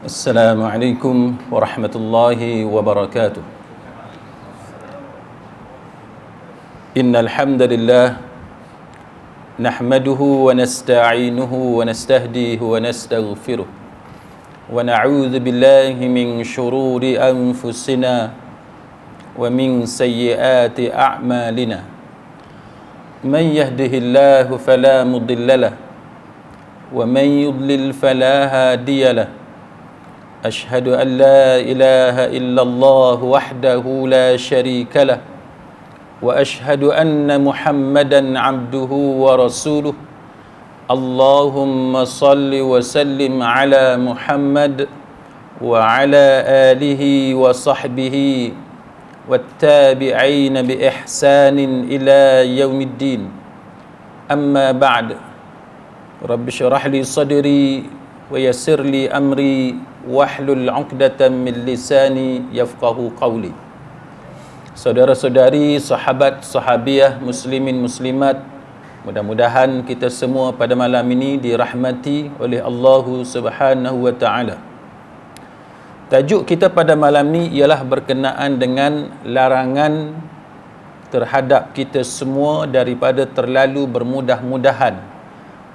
Assalamualaikum warahmatullahi wabarakatuh. Innal hamdalillah nahmaduhu wa nasta'inuhu wa nastahdihi wa nastaghfiruh wa na'udzu billahi min shururi anfusina wa min sayyiati a'malina. Man yahdihillahu fala mudilla lahu wa man yudlil fala hadiya lahu. أشهد أن لا إله إلا الله وحده لا شريك له وأشهد أن محمدا عبده ورسوله. اللهم صل وسلم على محمد وعلى آله وصحبه والتابعين بإحسان إلى يوم الدين. أما بعد، رب اشرح لي صدري ويسر لي أمري wahlul 'uqdatam min lisani yafqahu qawli. Saudara-saudari, sahabat, sahabiah, muslimin, muslimat, mudah-mudahan kita semua pada malam ini dirahmati oleh Allah Subhanahu wa taala. Tajuk kita pada malam ini ialah berkenaan dengan larangan terhadap kita semua daripada terlalu bermudah-mudahan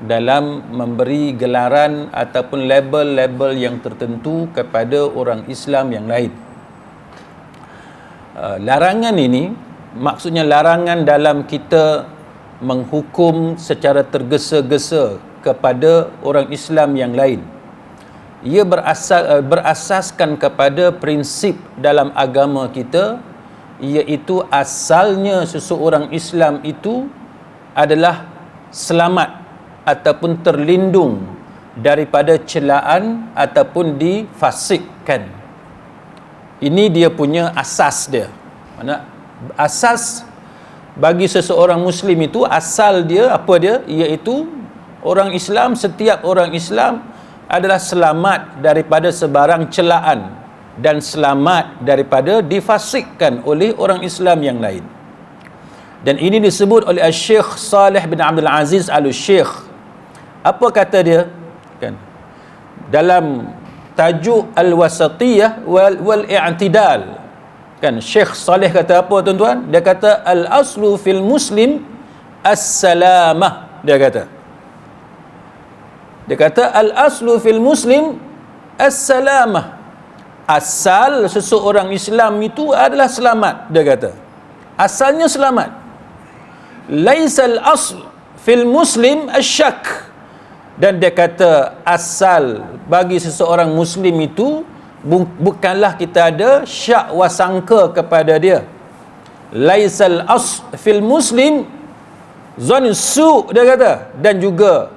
dalam memberi gelaran ataupun label-label yang tertentu kepada orang Islam yang lain. Larangan ini maksudnya larangan dalam kita menghukum secara tergesa-gesa kepada orang Islam yang lain. Ia berasaskan kepada prinsip dalam agama kita, iaitu asalnya seseorang Islam itu adalah selamat ataupun terlindung daripada celaan ataupun difasikkan. Ini dia punya asas dia. Mana asas bagi seseorang Muslim itu, asal dia apa dia? Iaitu orang Islam, setiap orang Islam adalah selamat daripada sebarang celaan dan selamat daripada difasikkan oleh orang Islam yang lain. Dan ini disebut oleh Syekh Saleh bin Abdul Aziz Al-Syekh. Apa kata dia? Kan, dalam tajuk Al-Wasatiyah wal I'tidal, kan, Syekh Saleh kata apa, tuan-tuan? Dia kata al-aslu fil muslim as-salamah. Dia kata al-aslu fil muslim as-salamah. Asal seseorang Islam itu adalah selamat. Dia kata asalnya selamat. Laisal asl fil muslim asyak. Dan dia kata asal bagi seseorang Muslim itu bukanlah kita ada syak wasangka kepada dia. Laisal as fil muslim zon su, dia kata. Dan juga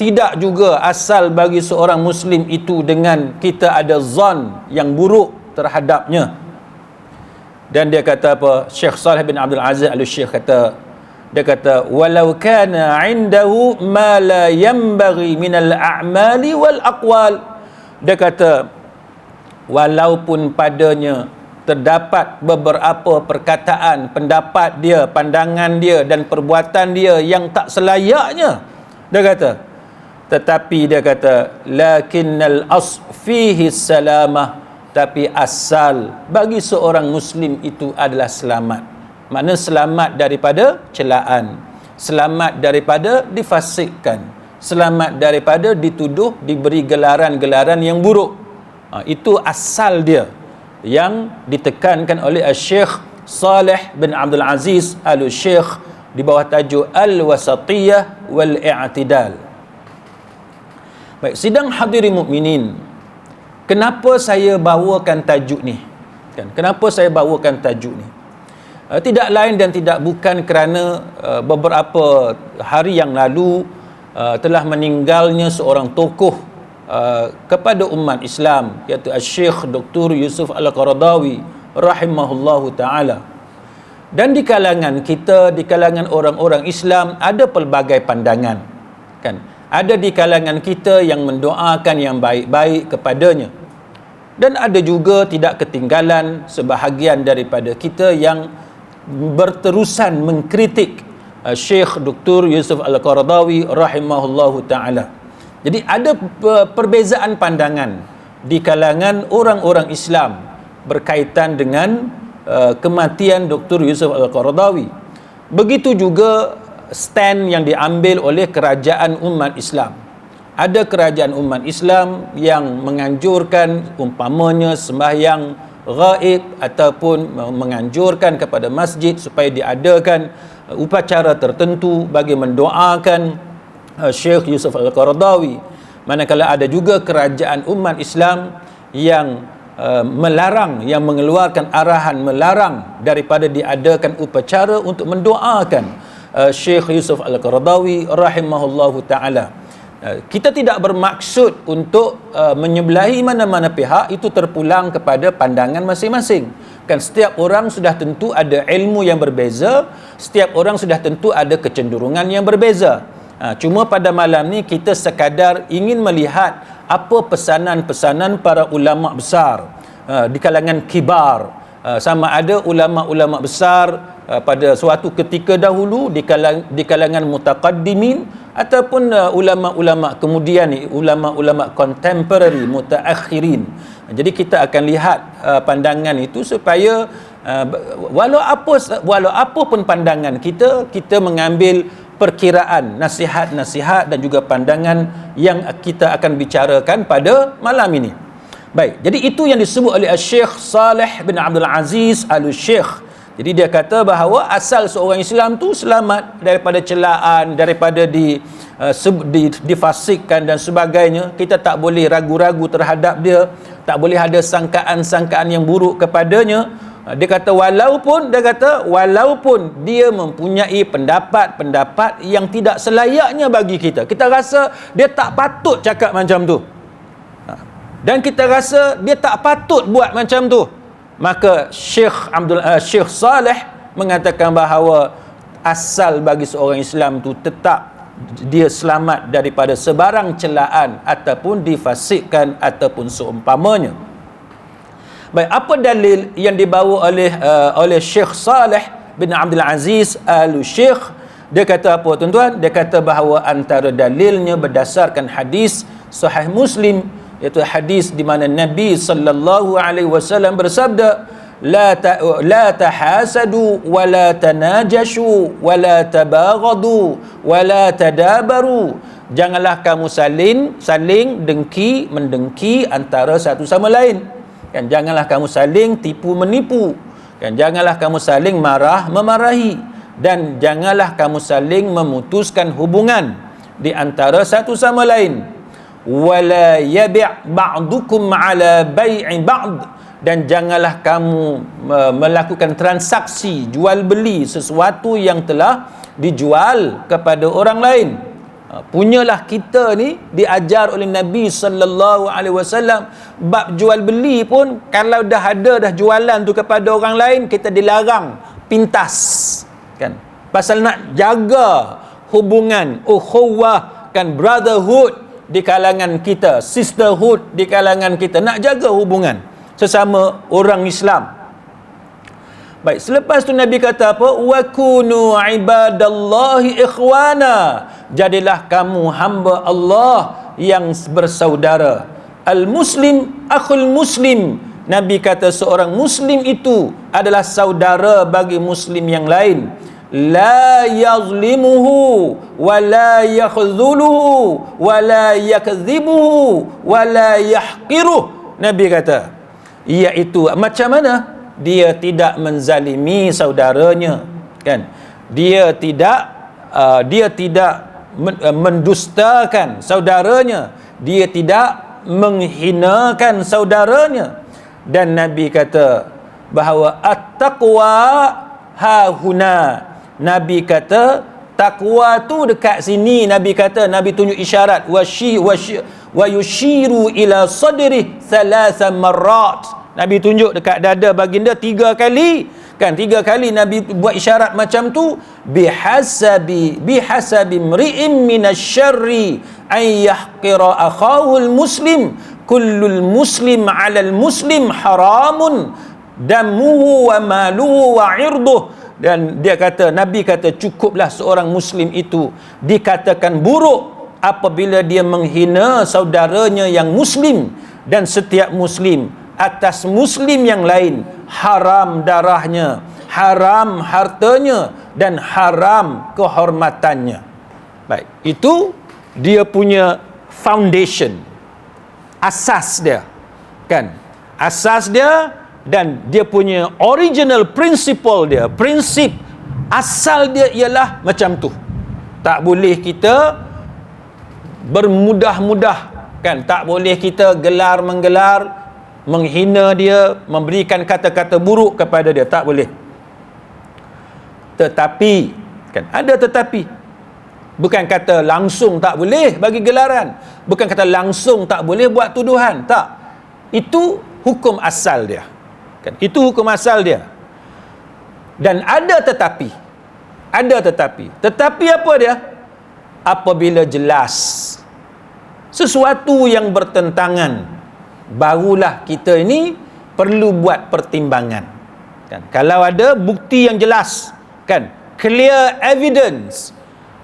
tidak juga asal bagi seorang Muslim itu dengan kita ada zon yang buruk terhadapnya. Dan dia kata apa? Syekh Saleh bin Abdul Aziz Al-Syekh kata, dia kata walau kana indahu ma la yanbaghi minal a'mali wal aqwal. Dia kata walaupun padanya terdapat beberapa perkataan, pendapat dia, pandangan dia dan perbuatan dia yang tak selayaknya, dia kata, tetapi dia kata lakinnal as fihi salamah, tapi asal bagi seorang Muslim itu adalah selamat. Makna selamat daripada celaan, selamat daripada difasikkan, selamat daripada dituduh, diberi gelaran-gelaran yang buruk. Itu asal dia yang ditekankan oleh Syekh Saleh bin Abdul Aziz Al-Syekh di bawah tajuk Al-Wasatiyah wal I'tidal. Baik, sidang hadirin mukminin, kenapa saya bawakan tajuk ni? Kenapa saya bawakan tajuk ni? Tidak lain dan tidak bukan kerana beberapa hari yang lalu telah meninggalnya seorang tokoh kepada umat Islam, iaitu Syekh Dr. Yusuf Al-Qaradawi rahimahullahu ta'ala. Dan di kalangan kita, di kalangan orang-orang Islam, ada pelbagai pandangan, kan? Ada di kalangan kita yang mendoakan yang baik-baik kepadanya, dan ada juga tidak ketinggalan sebahagian daripada kita yang berterusan mengkritik Syekh Dr. Yusuf Al-Qaradawi rahimahullahu ta'ala. Jadi ada perbezaan pandangan di kalangan orang-orang Islam berkaitan dengan kematian Dr. Yusuf Al-Qaradawi. Begitu juga stand yang diambil oleh kerajaan umat Islam. Ada kerajaan umat Islam yang menganjurkan umpamanya sembahyang ghaib ataupun menganjurkan kepada masjid supaya diadakan upacara tertentu bagi mendoakan Syekh Yusuf Al-Qaradawi. Manakala ada juga kerajaan umat Islam yang melarang, yang mengeluarkan arahan melarang daripada diadakan upacara untuk mendoakan Syekh Yusuf Al-Qaradawi rahimahullahu ta'ala. Kita tidak bermaksud untuk menyebelahi mana-mana pihak, itu terpulang kepada pandangan masing-masing. Kan setiap orang sudah tentu ada ilmu yang berbeza, setiap orang sudah tentu ada kecenderungan yang berbeza. Cuma pada malam ni kita sekadar ingin melihat apa pesanan-pesanan para ulama besar di kalangan kibar, sama ada ulama-ulama besar pada suatu ketika dahulu di kalangan mutaqaddimin ataupun ulama-ulama kemudian ni, ulama-ulama contemporary mutaakhirin. Jadi kita akan lihat pandangan itu supaya walau apa pun pandangan kita mengambil perkiraan, nasihat-nasihat dan juga pandangan yang kita akan bicarakan pada malam ini. Baik, jadi itu yang disebut oleh Syekh Saleh bin Abdul Aziz Al-Syekh. Jadi dia kata bahawa asal seorang Islam tu selamat daripada celaan, daripada difasikkan dan sebagainya. Kita tak boleh ragu-ragu terhadap dia, tak boleh ada sangkaan-sangkaan yang buruk kepadanya. Dia kata walaupun dia mempunyai pendapat-pendapat yang tidak selayaknya bagi kita. Kita rasa dia tak patut cakap macam tu. Dan kita rasa dia tak patut buat macam tu. Maka Syekh Saleh mengatakan bahawa asal bagi seorang Islam tu tetap dia selamat daripada sebarang celaan ataupun difasikkan ataupun seumpamanya. Baik, apa dalil yang dibawa oleh Syekh Saleh bin Abdul Aziz Al-Syekh? Dia kata apa tuan-tuan? Dia kata bahawa antara dalilnya berdasarkan hadis Sahih Muslim, iaitu hadis di mana Nabi sallallahu alaihi wasallam bersabda, la tahasadu wa la tanajashu wa la tabaghadu wa la tadabaru. Janganlah kamu saling dengki mendengki antara satu sama lain. Kan, janganlah kamu saling tipu menipu, kan, janganlah kamu saling marah memarahi, dan janganlah kamu saling memutuskan hubungan di antara satu sama lain. Wala yabi' ba'dukum ala bai'i ba'd, dan janganlah kamu melakukan transaksi jual beli sesuatu yang telah dijual kepada orang lain. Punyalah kita ni diajar oleh Nabi sallallahu alaihi wasallam bab jual beli pun, kalau dah jualan tu kepada orang lain, kita dilarang pintas, kan, pasal nak jaga hubungan ukhuwah, kan, brotherhood di kalangan kita, sisterhood di kalangan kita, nak jaga hubungan sesama orang Islam. Baik, selepas tu Nabi kata apa? Wa kunu ibadallahi ikhwana, jadilah kamu hamba Allah yang bersaudara. Al-muslim akhul muslim, Nabi kata seorang muslim itu adalah saudara bagi muslim yang lain. La yazlimuhu wa la yakhdhuluhu wa la yakdhibuhu wa la yahqiruh. Nabi kata, iaitu macam mana? Dia tidak menzalimi saudaranya, kan? Dia tidak mendustakan saudaranya, dia tidak menghinakan saudaranya. Dan Nabi kata bahawa at-taqwa hahuna. Nabi kata takwa tu dekat sini. Nabi kata, Nabi tunjuk isyarat wa yushiru ila sadri thalatha marrat. Nabi tunjuk dekat dada baginda 3 kali, kan, 3 kali Nabi buat isyarat macam tu. bihasabi mri'in minasyarri ay yahqira akhahul muslim, kullul muslim 'alal muslim haramun damuhu wa maluhu wa 'irduh. Dan dia kata, Nabi kata, cukuplah seorang muslim itu dikatakan buruk apabila dia menghina saudaranya yang muslim dan setiap muslim atas muslim yang lain, haram darahnya, haram hartanya dan haram kehormatannya. Baik, itu dia punya foundation, asas dia, kan? Asas dia dan dia punya original principle dia, prinsip asal dia ialah macam tu. Tak boleh kita bermudah-mudah, kan? Tak boleh kita gelar-menggelar, menghina dia, memberikan kata-kata buruk kepada dia, tak boleh. Tetapi, kan, ada tetapi. Bukan kata langsung tak boleh bagi gelaran, bukan kata langsung tak boleh buat tuduhan, tak. Itu hukum asal dia, kan? Itu hukum asal dia. Dan ada tetapi, tetapi apa dia? Apabila jelas sesuatu yang bertentangan, barulah kita ini perlu buat pertimbangan, kan? Kalau ada bukti yang jelas, kan, clear evidence,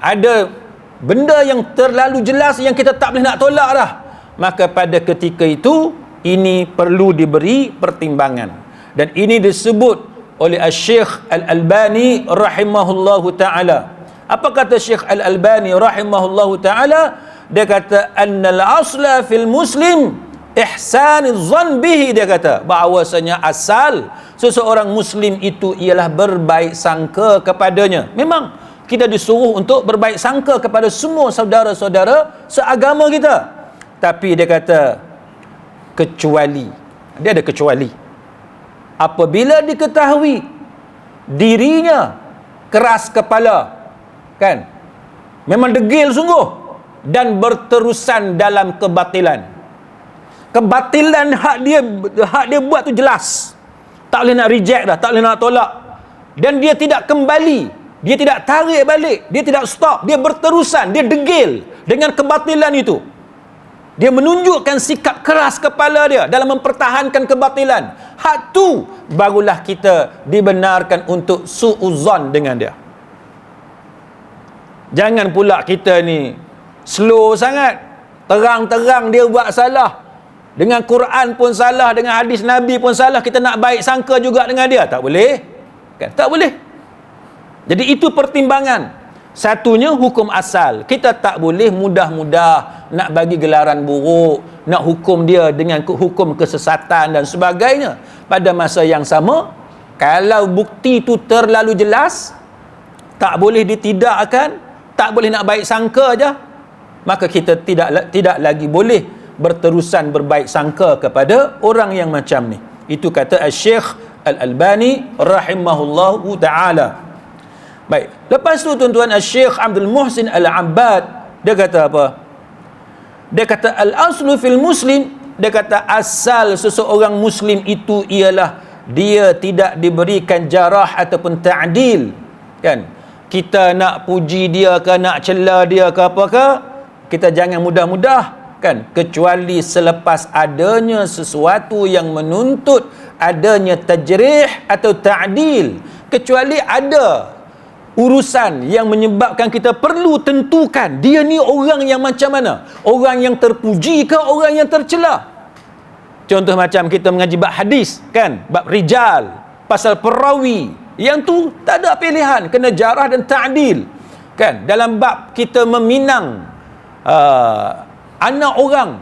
ada benda yang terlalu jelas yang kita tak boleh nak tolak dah, maka pada ketika itu ini perlu diberi pertimbangan. Dan ini disebut oleh Syekh Al-Albani rahimahullahu ta'ala. Apa kata Syekh Al-Albani rahimahullahu ta'ala? Dia kata annal asla fil muslim ihsaniz zan bihi. Dia kata bahawasanya asal seseorang muslim itu ialah berbaik sangka kepadanya. Memang kita disuruh untuk berbaik sangka kepada semua saudara-saudara seagama kita. Tapi dia kata kecuali, dia ada kecuali, apabila diketahui dirinya keras kepala, kan, memang degil sungguh dan berterusan dalam kebatilan. Kebatilan hak dia buat tu jelas, tak boleh nak reject dah, tak boleh nak tolak, dan dia tidak kembali, dia tidak tarik balik, dia tidak stop, dia berterusan, dia degil dengan kebatilan itu. Dia menunjukkan sikap keras kepala dia dalam mempertahankan kebatilan. Hak tu barulah kita dibenarkan untuk su'uzan dengan dia. Jangan pula kita ni slow sangat, terang-terang dia buat salah, dengan Quran pun salah, dengan hadis Nabi pun salah, kita nak baik sangka juga dengan dia. Tak boleh, kan? Tak boleh. Jadi itu pertimbangan. Satunya hukum asal. Kita tak boleh mudah-mudah nak bagi gelaran buruk, nak hukum dia dengan hukum kesesatan dan sebagainya. Pada masa yang sama, kalau bukti itu terlalu jelas, tak boleh ditidakkan, tak boleh nak baik sangka aja, maka kita tidak lagi boleh berterusan berbaik sangka kepada orang yang macam ni. Itu kata Syekh Al-Albani rahimahullahu ta'ala. Baik, lepas tu tuan-tuan, Syekh Abdul Muhsin Al-Abbad, dia kata apa? Dia kata al-aslu fil muslim, dia kata asal seseorang muslim itu ialah dia tidak diberikan jarah ataupun ta'dil, kan? Kita nak puji dia ke, nak cela dia ke apakah, kita jangan mudah-mudah, kan, kecuali selepas adanya sesuatu yang menuntut adanya tajrih atau ta'dil, kecuali ada urusan yang menyebabkan kita perlu tentukan dia ni orang yang macam mana, orang yang terpuji ke orang yang tercela. Contoh macam kita mengaji bab hadis, kan, bab rijal, pasal perawi, yang tu tak ada pilihan, kena jarah dan ta'dil, kan. Dalam bab kita meminang anak orang,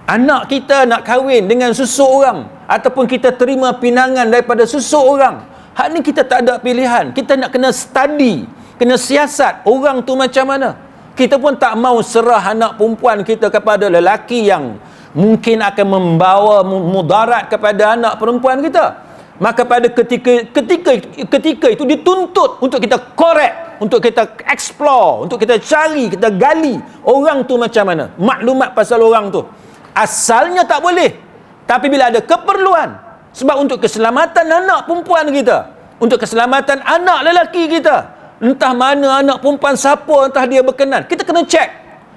anak kita nak kahwin dengan seseorang, ataupun kita terima pinangan daripada seseorang, hak ni kita tak ada pilihan. Kita nak kena study, kena siasat orang tu macam mana. Kita pun tak mau serah anak perempuan kita kepada lelaki yang mungkin akan membawa mudarat kepada anak perempuan kita. Maka pada ketika itu dituntut untuk kita korek, untuk kita explore, untuk kita cari, kita gali orang tu macam mana, maklumat pasal orang tu. Asalnya tak boleh, tapi bila ada keperluan, sebab untuk keselamatan anak perempuan kita, untuk keselamatan anak lelaki kita, entah mana anak perempuan siapa, entah dia berkenan, kita kena cek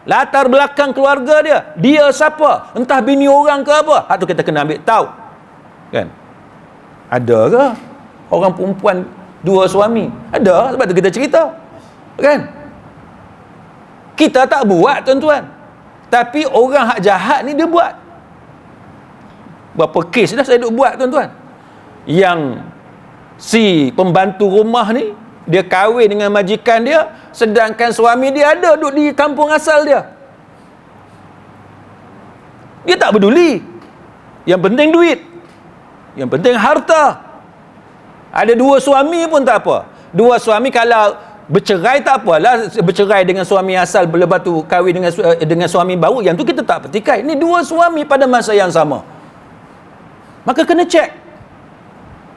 latar belakang keluarga dia siapa, entah bini orang ke apa, hak tu kita kena ambil tahu, kan. Ada ke orang perempuan dua suami? Ada, sebab tu kita cerita, kan. Kita tak buat, tuan-tuan. Tapi orang hak jahat ni dia buat. Berapa kes dah saya duk buat, tuan-tuan. Yang si pembantu rumah ni, dia kahwin dengan majikan dia, sedangkan suami dia ada duduk di kampung asal dia. Dia tak peduli. Yang penting duit. Yang penting harta. Ada dua suami pun tak apa. Dua suami kalau bercerai tak apalah, bercerai dengan suami asal, lepas tu kahwin dengan suami baru, yang tu kita tak petikai. Ini dua suami pada masa yang sama. Maka kena cek.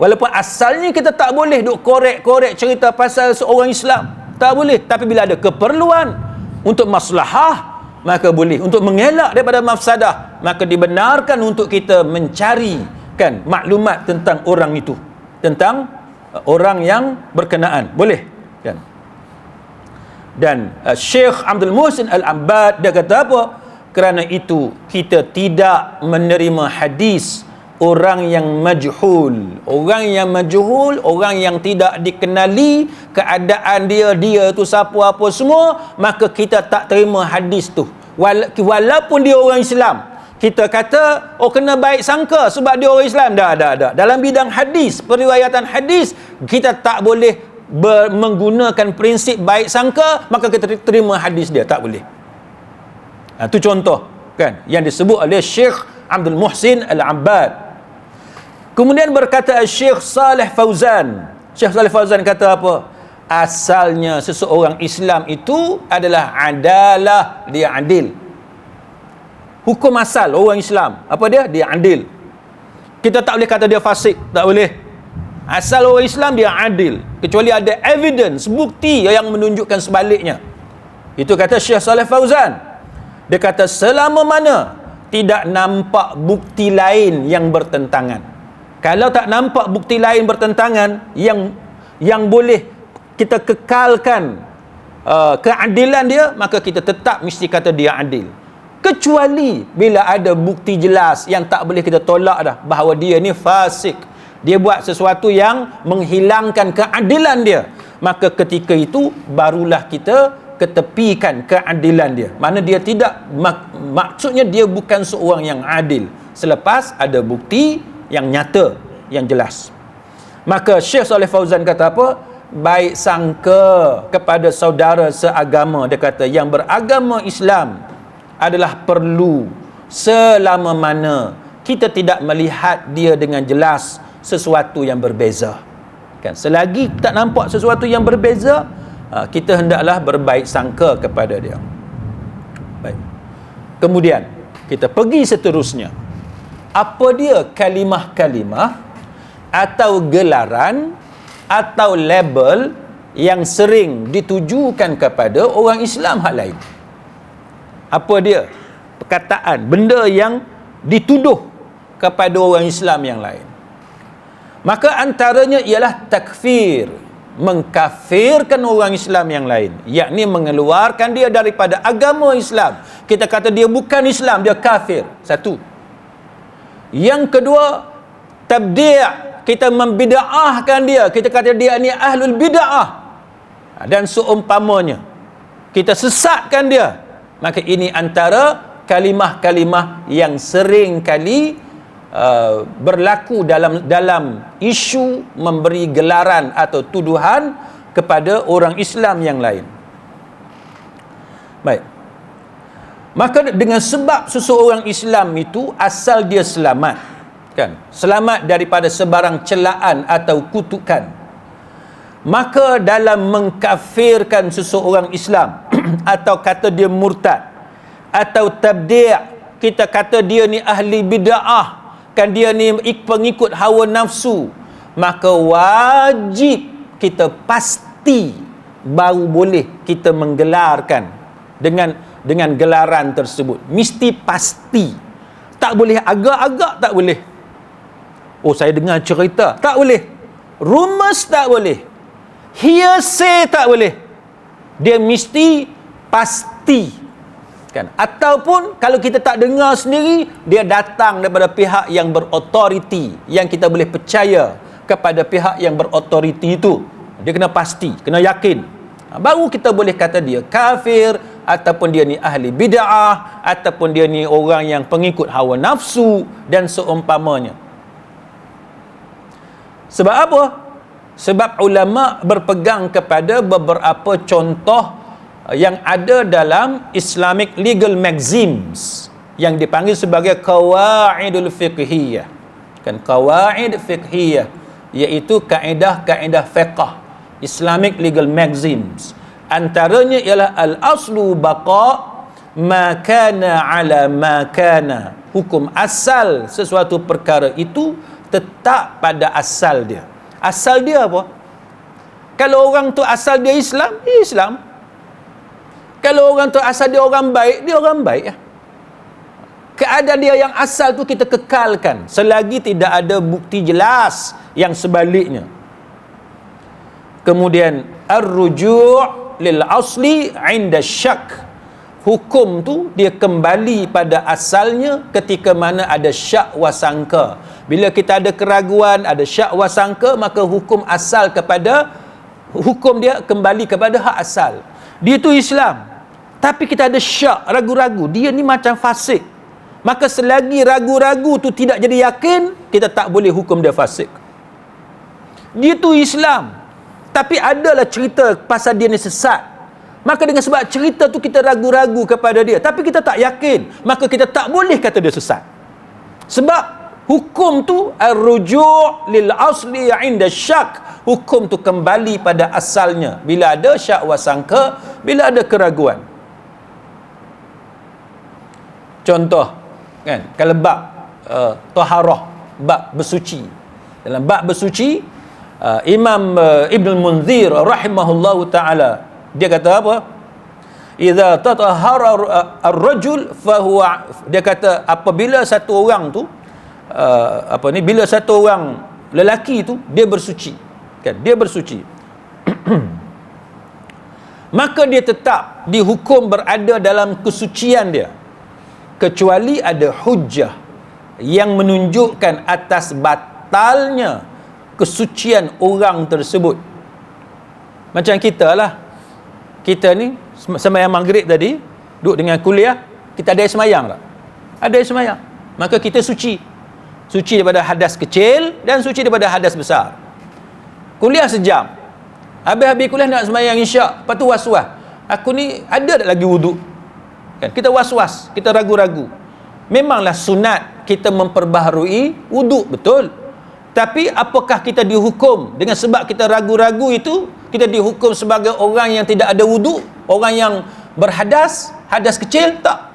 Walaupun asalnya kita tak boleh duk korek-korek cerita pasal seorang Islam. Tak boleh. Tapi bila ada keperluan untuk maslahah, maka boleh. Untuk mengelak daripada mafsadah, maka dibenarkan untuk kita mencari kan maklumat tentang orang itu, tentang orang yang berkenaan. Boleh kan? Dan Syekh Abdul Muhsin Al-Abbad dia kata apa? Kerana itu kita tidak menerima hadis orang yang majhul. Orang yang majhul, orang yang tidak dikenali keadaan dia tu siapa apa semua, maka kita tak terima hadis tu. Walaupun dia orang Islam, kita kata kena baik sangka sebab dia orang Islam. Dah. Dalam bidang hadis, periwayatan hadis, kita tak boleh menggunakan prinsip baik sangka maka kita terima hadis dia, tak boleh. Itu contoh kan yang disebut oleh Syekh Abdul Muhsin Al-Abbad. Kemudian berkata Syekh Saleh Fauzan. Syekh Saleh Fauzan kata apa? Asalnya seseorang Islam itu adalah adalah, dia adil. Hukum asal orang Islam apa dia? Dia adil. Kita tak boleh kata dia fasik, tak boleh. Asal orang Islam dia adil, kecuali ada evidence, bukti yang menunjukkan sebaliknya. Itu kata Syekh Saleh Fauzan. Dia kata selama mana tidak nampak bukti lain yang bertentangan. Kalau tak nampak bukti lain bertentangan yang boleh kita kekalkan keadilan dia, maka kita tetap mesti kata dia adil. Kecuali bila ada bukti jelas yang tak boleh kita tolak dah, bahawa dia ni fasik, dia buat sesuatu yang menghilangkan keadilan dia, maka ketika itu barulah kita ketepikan keadilan dia. Mana dia tidak, maksudnya dia bukan seorang yang adil selepas ada bukti yang nyata, yang jelas. Maka Syekh Saleh Fauzan kata apa? Baik sangka kepada saudara seagama. Dia kata yang beragama Islam adalah perlu selama mana kita tidak melihat dia dengan jelas sesuatu yang berbeza. Kan? Selagi tak nampak sesuatu yang berbeza, kita hendaklah berbaik sangka kepada dia. Baik. Kemudian kita pergi seterusnya. Apa dia kalimah-kalimah atau gelaran atau label yang sering ditujukan kepada orang Islam hal lain? Apa dia? Perkataan, benda yang dituduh kepada orang Islam yang lain. Maka antaranya ialah takfir, mengkafirkan orang Islam yang lain, yakni mengeluarkan dia daripada agama Islam. Kita kata dia bukan Islam, dia kafir. Satu. Yang kedua, tabdi', kita membida'ahkan dia, kita kata dia ni ahlul bida'ah dan seumpamanya, kita sesatkan dia. Maka ini antara kalimah-kalimah yang sering kali berlaku dalam isu memberi gelaran atau tuduhan kepada orang Islam yang lain. Baik. Maka dengan sebab seseorang Islam itu asal dia selamat, kan? Selamat daripada sebarang celaan atau kutukan. Maka dalam mengkafirkan seseorang Islam atau kata dia murtad atau tabdi', kita kata dia ni ahli bid'ah, kan dia ni pengikut hawa nafsu, maka wajib kita pasti baru boleh kita menggelarkan dengan gelaran tersebut. Mesti pasti. Tak boleh agak-agak, tak boleh. Oh, saya dengar cerita, tak boleh. Rumors tak boleh. Hearsay tak boleh. Dia mesti pasti. Kan? Ataupun kalau kita tak dengar sendiri, dia datang daripada pihak yang berautoriti, yang kita boleh percaya kepada pihak yang berautoriti itu. Dia kena pasti, kena yakin. Baru kita boleh kata dia kafir ataupun dia ni ahli bid'ah, ataupun dia ni orang yang pengikut hawa nafsu dan seumpamanya. Sebab apa? Sebab ulama berpegang kepada beberapa contoh yang ada dalam Islamic legal maxims yang dipanggil sebagai qawaidul fiqhiyah. Kan, qawaid fiqhiyah iaitu kaedah-kaedah fiqh, Islamic legal maxims. Antaranya ialah al-aslu baqa ma kana ala ma kana. Hukum asal sesuatu perkara itu tetap pada asal dia. Asal dia apa? Kalau orang tu asal dia Islam, dia Islam. Kalau orang tu asal dia orang baik, dia orang baik. Keadaan dia yang asal tu kita kekalkan selagi tidak ada bukti jelas yang sebaliknya. Kemudian ar-ruju' lil asli 'inda syak. Hukum tu dia kembali pada asalnya ketika mana ada syak wasangka. Bila kita ada keraguan, ada syak wasangka, maka hukum asal kepada hukum dia kembali kepada hak asal. Dia tu Islam, tapi kita ada syak, ragu-ragu, dia ni macam fasik. Maka selagi ragu-ragu tu tidak jadi yakin, kita tak boleh hukum dia fasik. Dia tu Islam, tapi adalah cerita pasal dia ni sesat. Maka dengan sebab cerita tu kita ragu-ragu kepada dia, tapi kita tak yakin, maka kita tak boleh kata dia sesat. Sebab hukum tu ar-ruju' lil asli 'inda syak. Hukum tu kembali pada asalnya bila ada syak wasangka, bila ada keraguan. Contoh kan, kalau bab taharah, bab bersuci. Dalam bab bersuci, Imam Ibn Munzir rahimahullahu taala dia kata apa? Idza tatahhara ar-rajul fahuwa, dia kata apabila satu orang tu bila satu orang lelaki tu dia bersuci, kan, dia bersuci maka dia tetap dihukum berada dalam kesucian dia, kecuali ada hujjah yang menunjukkan atas batalnya kesucian orang tersebut. Macam kita lah, kita ni sembahyang maghrib tadi, duduk dengan kuliah, kita ada air semayang tak? Ada air semayang, maka kita suci daripada hadas kecil dan suci daripada hadas besar. Kuliah sejam, habis kuliah nak semayang isyak, lepas tu was-was, aku ni ada tak lagi wuduk? Kan, kita was-was, kita ragu-ragu. Memanglah sunat kita memperbaharui wuduk, betul, tapi apakah kita dihukum dengan sebab kita ragu-ragu itu, kita dihukum sebagai orang yang tidak ada wuduk, orang yang berhadas, hadas kecil? Tak.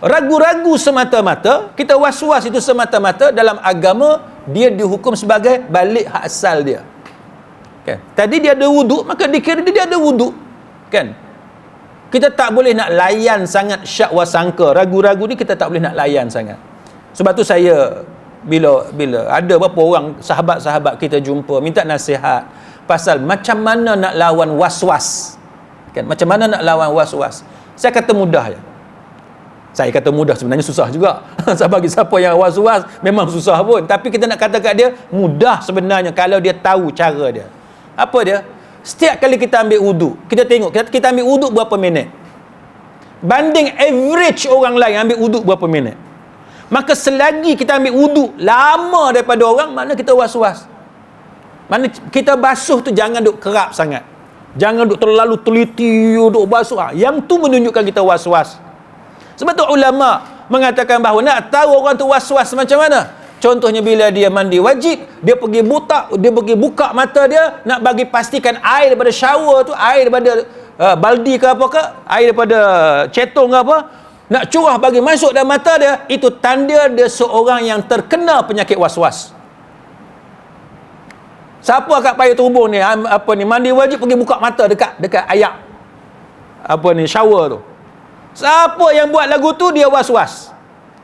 Ragu-ragu semata-mata, kita was-was itu semata-mata dalam agama, dia dihukum sebagai balik hak asal dia. Kan? Tadi dia ada wuduk, maka dikira dia ada wuduk. Kan? Kita tak boleh nak layan sangat syak wasangka. Ragu-ragu ni kita tak boleh nak layan sangat. Sebab tu saya bila ada beberapa orang sahabat-sahabat kita jumpa minta nasihat pasal macam mana nak lawan was-was. Kan, macam mana nak lawan was-was. Saya kata mudah je. Saya kata mudah, sebenarnya susah juga. Bagi siapa yang was-was memang susah pun, tapi kita nak kata kat dia mudah sebenarnya kalau dia tahu cara dia. Apa dia? Setiap kali kita ambil wuduk, kita tengok kita ambil wuduk berapa minit, banding average orang lain ambil wuduk berapa minit. Maka selagi kita ambil wuduk lama daripada orang, mana kita was-was. Mana kita basuh tu jangan duk kerap sangat, jangan duk terlalu teliti duk basuh. Yang tu menunjukkan kita was-was. Sebab tu ulama mengatakan bahawa nak tahu orang tu was-was macam mana, contohnya bila dia mandi wajib, dia pergi buka mata dia, nak bagi pastikan air daripada shower tu, air daripada baldi ke apa ke, air daripada cetong ke apa, nak curah bagi masuk dalam mata dia, itu tanda dia seorang yang terkena penyakit was-was. Siapa kat payah turbo ni, mandi wajib pergi buka mata dekat ayak shower tu. Siapa yang buat lagu tu, dia was-was.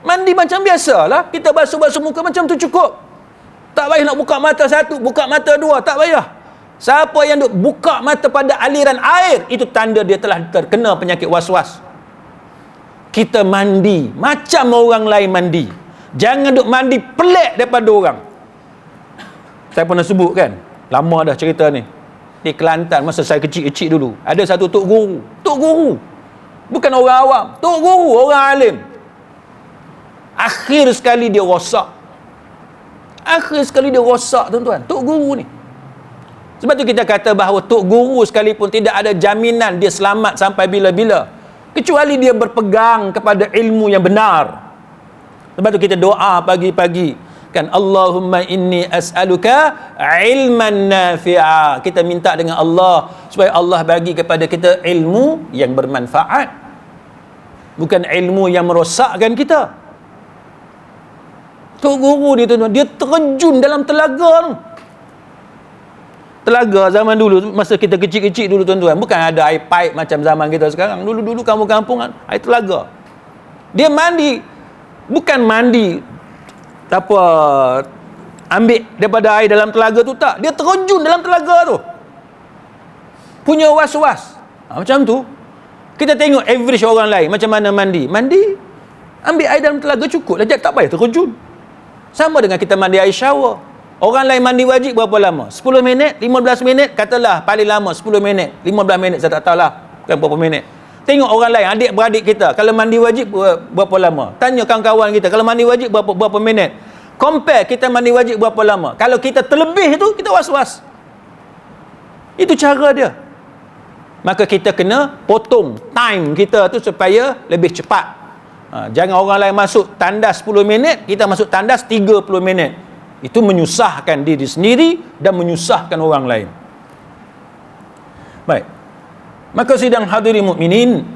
Mandi macam biasalah, kita basuh-basuh muka macam tu cukup. Tak payah nak buka mata satu, buka mata dua, tak payah. Siapa yang duk buka mata pada aliran air, itu tanda dia telah terkena penyakit was-was. Kita mandi macam orang lain mandi. Jangan duk mandi pelik daripada orang. Saya pernah sebut kan, lama dah cerita ni. Di Kelantan, masa saya kecil-kecil dulu, ada satu tok tok guru. Bukan orang awam, tok guru, orang alim. Akhir sekali dia rosak. Tuan-tuan, tok guru ni. Sebab tu kita kata bahawa tok guru sekalipun tidak ada jaminan dia selamat sampai bila-bila, kecuali dia berpegang kepada ilmu yang benar. Sebab tu kita doa pagi-pagi kan, Allahumma inni as'aluka ilman nafi'a. Kita minta dengan Allah supaya Allah bagi kepada kita ilmu yang bermanfaat, bukan ilmu yang merosakkan kita. Tok guru ni tuan-tuan, dia terjun dalam telaga tu. Telaga zaman dulu, masa kita kecil-kecil dulu tuan-tuan, bukan ada air pipe macam zaman kita sekarang. Dulu-dulu kampung-kampung air telaga. Dia mandi, bukan mandi apa, ambil daripada air dalam telaga tu, tak. Dia terjun dalam telaga tu. Punya was-was. Macam tu. Kita tengok average orang lain macam mana mandi. Ambil air dalam telaga cukup lah, tak payah terjun. Sama dengan kita mandi air shower. Orang lain mandi wajib berapa lama? 10 minit, 15 minit, katalah paling lama 10 minit, 15 minit, saya tak tahulah kan berapa minit. Tengok orang lain, adik-beradik kita, kalau mandi wajib berapa lama? Tanya kawan-kawan kita, kalau mandi wajib berapa minit? Compare kita mandi wajib berapa lama. Kalau kita terlebih tu, kita was-was. Itu cara dia. Maka kita kena potong time kita tu supaya lebih cepat. Jangan orang lain masuk tandas 10 minit, kita masuk tandas 30 minit. Itu menyusahkan diri sendiri dan menyusahkan orang lain. Baik. Maka sidang hadirin mukminin,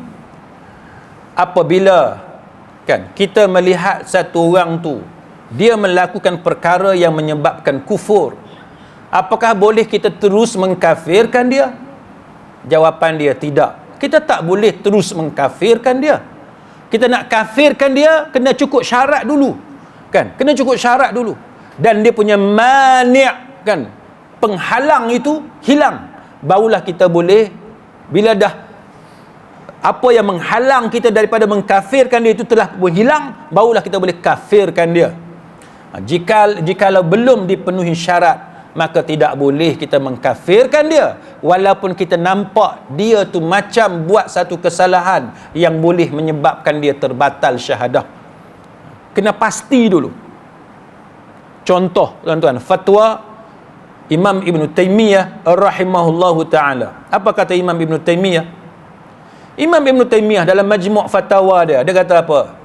apabila kan kita melihat satu orang tu dia melakukan perkara yang menyebabkan kufur, apakah boleh kita terus mengkafirkan dia? Jawapan dia tidak. Kita tak boleh terus mengkafirkan dia. Kita nak kafirkan dia, kena cukup syarat dulu. Kan? Kena cukup syarat dulu. Dan dia punya mani', kan? Penghalang itu hilang. Barulah kita boleh, bila dah apa yang menghalang kita daripada mengkafirkan dia itu telah hilang, barulah kita boleh kafirkan dia. Jikalau belum dipenuhi syarat, maka tidak boleh kita mengkafirkan dia, walaupun kita nampak dia tu macam buat satu kesalahan yang boleh menyebabkan dia terbatal syahadah. Kena pasti dulu. Contoh tuan-tuan, fatwa Imam Ibn Taymiyah rahimahullahu ta'ala. Apa kata Imam Ibn Taymiyah? Imam Ibn Taymiyah dalam majmu' fatwa dia kata apa?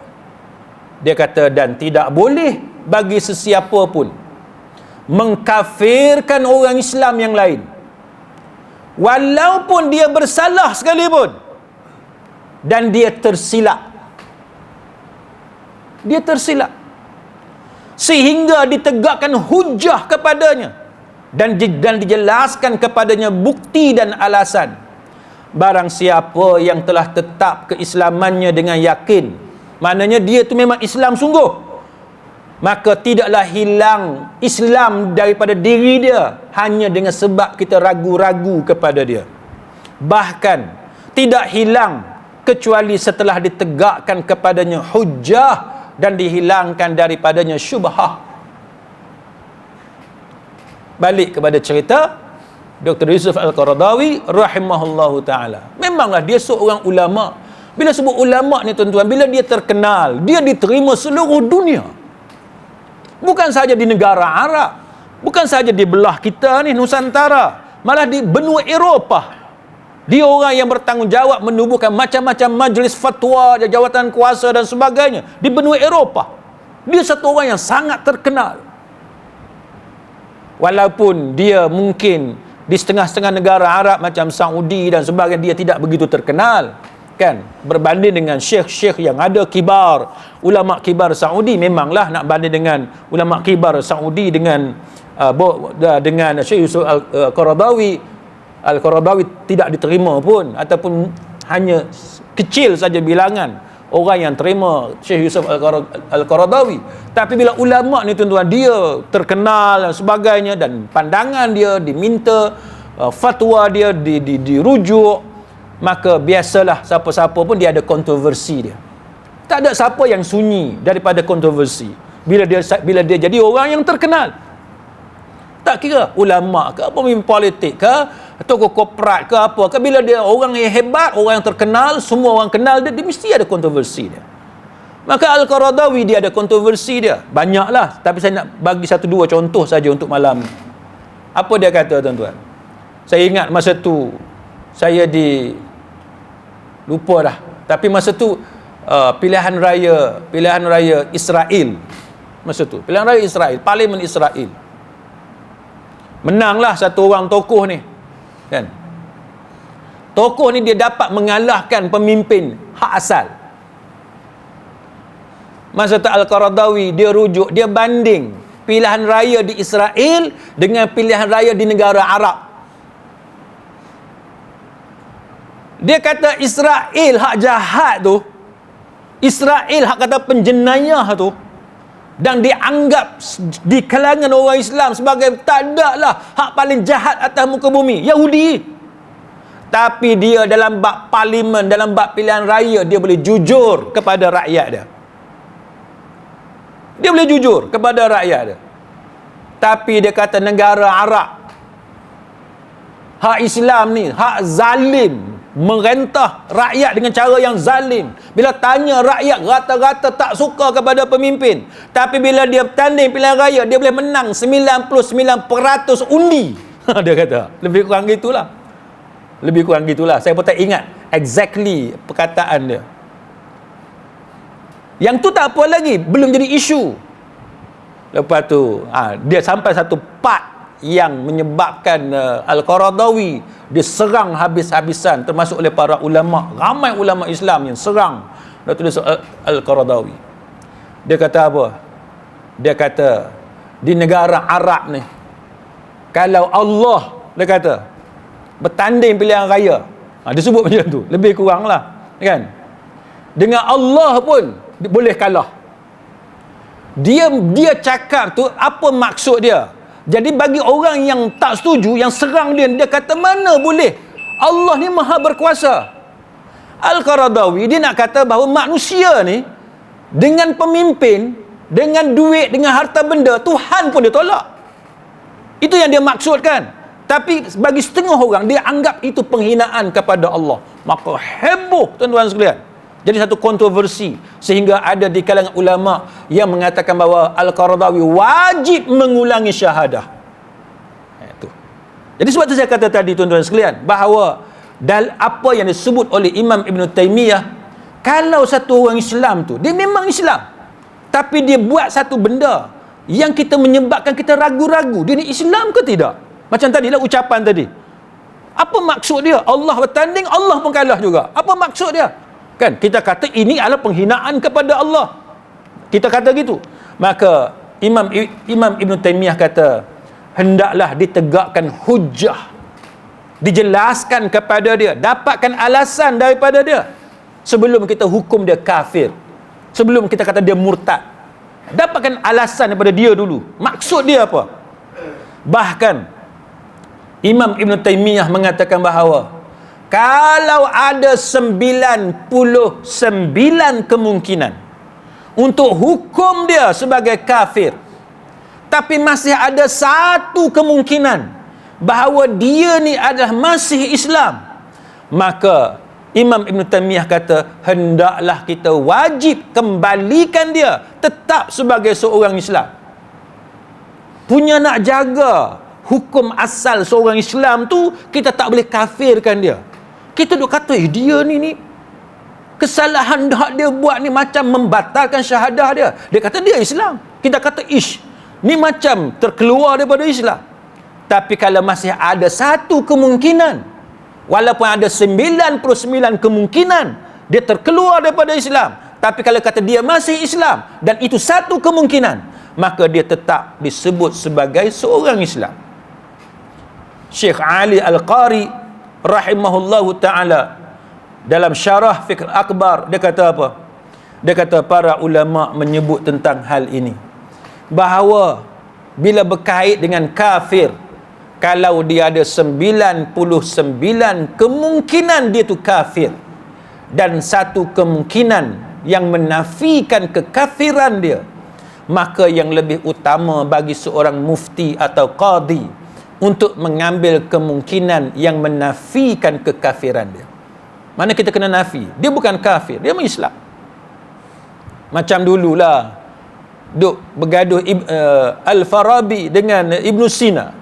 Dia kata, dan tidak boleh bagi sesiapa pun mengkafirkan orang Islam yang lain, walaupun dia bersalah sekalipun dan dia tersilap. Sehingga ditegakkan hujah kepadanya dan dijelaskan kepadanya bukti dan alasan. Barang siapa yang telah tetap keislamannya dengan yakin, maknanya dia tu memang Islam sungguh, maka tidaklah hilang Islam daripada diri dia hanya dengan sebab kita ragu-ragu kepada dia. Bahkan tidak hilang kecuali setelah ditegakkan kepadanya hujjah dan dihilangkan daripadanya syubhah. Balik kepada cerita Dr. Yusuf Al-Qaradawi rahimahullahu ta'ala. Memanglah dia seorang ulama. Bila sebut ulama ni tuan-tuan, bila dia terkenal, dia diterima seluruh dunia. Bukan saja di negara Arab, bukan saja di belah kita ni Nusantara, malah di benua Eropah. Dia orang yang bertanggungjawab menubuhkan macam-macam majlis fatwa, jawatan kuasa dan sebagainya di benua Eropah. Dia satu orang yang sangat terkenal. Walaupun dia mungkin di setengah-setengah negara Arab macam Saudi dan sebagainya, dia tidak begitu terkenal, kan? Berbanding dengan syekh-syekh yang ada kibar, ulama kibar Saudi, memanglah nak banding dengan ulama kibar Saudi dengan Syekh Yusuf Al-Qaradawi tidak diterima pun, ataupun hanya kecil saja bilangan orang yang terima Syekh Yusuf Al-Qaradawi. Tapi bila ulama ni tuan-tuan, dia terkenal dan sebagainya, dan pandangan dia diminta, fatwa dia dirujuk, maka biasalah siapa-siapa pun dia ada kontroversi dia. Tak ada siapa yang sunyi daripada kontroversi bila dia jadi orang yang terkenal. Tak kira ulama ke, pemimpin politik ke, tokoh korporat ke apa ke, bila dia orang yang hebat, orang yang terkenal, semua orang kenal dia, dia mesti ada kontroversi dia. Maka Al-Qaradawi dia ada kontroversi dia banyaklah, tapi saya nak bagi satu dua contoh saja untuk malam ni. Apa dia kata, tuan-tuan? Saya ingat masa tu saya lupa dah, tapi masa tu pilihan raya Israel, masa tu pilihan raya Israel, parlimen Israel, menanglah satu orang tokoh ni kan. Tokoh ni dia dapat mengalahkan pemimpin hak asal. Masa tu Al-Qaradawi dia rujuk, dia banding pilihan raya di Israel dengan pilihan raya di negara Arab. Dia kata Israel hak jahat tu, Israel hak kata penjenayah tu, dan dianggap di kalangan orang Islam sebagai tak ada lah hak paling jahat atas muka bumi, Yahudi. Tapi dia dalam bab parlimen, dalam bab pilihan raya, dia boleh jujur kepada rakyat dia. Dia boleh jujur kepada rakyat dia. Tapi dia kata negara Arab, hak Islam ni, hak zalim, merentah rakyat dengan cara yang zalim. Bila tanya rakyat, rata-rata tak suka kepada pemimpin. Tapi bila dia tanding pilihan raya, dia boleh menang 99% undi. Dia kata, lebih kurang gitulah. Lebih kurang gitulah. Saya pun tak ingat exactly perkataan dia. Yang tu tak apa lagi, belum jadi isu. Lepas tu dia sampai satu part yang menyebabkan Al-Qaradawi diserang habis-habisan, termasuk oleh para ulama. Ramai ulama Islam yang serang Dr. Al-Qaradawi. Dia kata apa? Dia kata di negara Arab ni, kalau Allah, dia kata, bertanding pilihan raya, dia sebut macam tu, lebih kurang lah kan, dengan Allah pun boleh kalah. Dia cakap tu apa maksud dia. Jadi bagi orang yang tak setuju, yang serang dia kata mana boleh, Allah ni maha berkuasa. Al-Qaradawi dia nak kata bahawa manusia ni dengan pemimpin, dengan duit, dengan harta benda, Tuhan pun dia tolak. Itu yang dia maksudkan. Tapi bagi setengah orang, dia anggap itu penghinaan kepada Allah. Maka heboh, tuan-tuan sekalian. Jadi satu kontroversi, sehingga ada di kalangan ulama yang mengatakan bahawa Al-Qaradawi wajib mengulangi syahadah. Itu. Jadi sebab itu saya kata tadi, tuan-tuan sekalian, bahawa apa yang disebut oleh Imam Ibn Taymiyah, kalau satu orang Islam tu, dia memang Islam, tapi dia buat satu benda yang kita menyebabkan kita ragu-ragu, dia ni Islam ke tidak? Macam tadilah ucapan tadi. Apa maksud dia? Allah bertanding, Allah pun kalah juga. Apa maksud dia? Kan kita kata ini adalah penghinaan kepada Allah. Kita kata gitu. Maka Imam Ibn Taymiyah kata, hendaklah ditegakkan hujjah, dijelaskan kepada dia, dapatkan alasan daripada dia sebelum kita hukum dia kafir, sebelum kita kata dia murtad. Dapatkan alasan daripada dia dulu, maksud dia apa. Bahkan Imam Ibn Taymiyah mengatakan bahawa kalau ada 99 kemungkinan untuk hukum dia sebagai kafir, tapi masih ada satu kemungkinan bahawa dia ni adalah masih Islam, maka Imam Ibn Taymiyah kata hendaklah kita wajib kembalikan dia tetap sebagai seorang Islam. Punya nak jaga hukum asal seorang Islam tu, kita tak boleh kafirkan dia. Kita duk kata dia ni kesalahan dah dia buat ni macam membatalkan syahadah dia. Dia kata dia Islam. Kita kata ni macam terkeluar daripada Islam. Tapi kalau masih ada satu kemungkinan, walaupun ada 99 kemungkinan dia terkeluar daripada Islam, tapi kalau kata dia masih Islam dan itu satu kemungkinan, maka dia tetap disebut sebagai seorang Islam. Syekh Ali Al-Qari rahimahullahu ta'ala dalam syarah Fiqh Akbar, dia kata apa? Dia kata para ulama menyebut tentang hal ini, bahawa bila berkait dengan kafir, kalau dia ada 99 kemungkinan dia tu kafir, dan satu kemungkinan yang menafikan kekafiran dia, maka yang lebih utama bagi seorang mufti atau qadi untuk mengambil kemungkinan yang menafikan kekafiran dia. Mana kita kena nafi, dia bukan kafir, dia Islam. Macam dululah duk bergaduh Al-Farabi dengan Ibn Sina,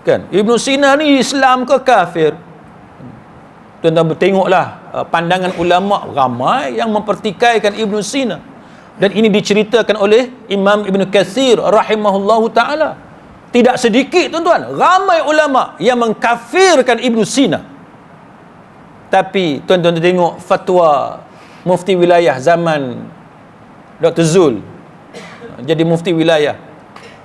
kan? Ibn Sina ni Islam ke kafir? Tuan-tuan tengoklah pandangan ulama ramai yang mempertikaikan Ibn Sina, dan ini diceritakan oleh Imam Ibn Katsir rahimahullahu ta'ala. Tidak sedikit tuan-tuan, ramai ulama yang mengkafirkan Ibn Sina. Tapi tuan-tuan tengok fatwa mufti wilayah zaman Dr. Zul jadi mufti wilayah,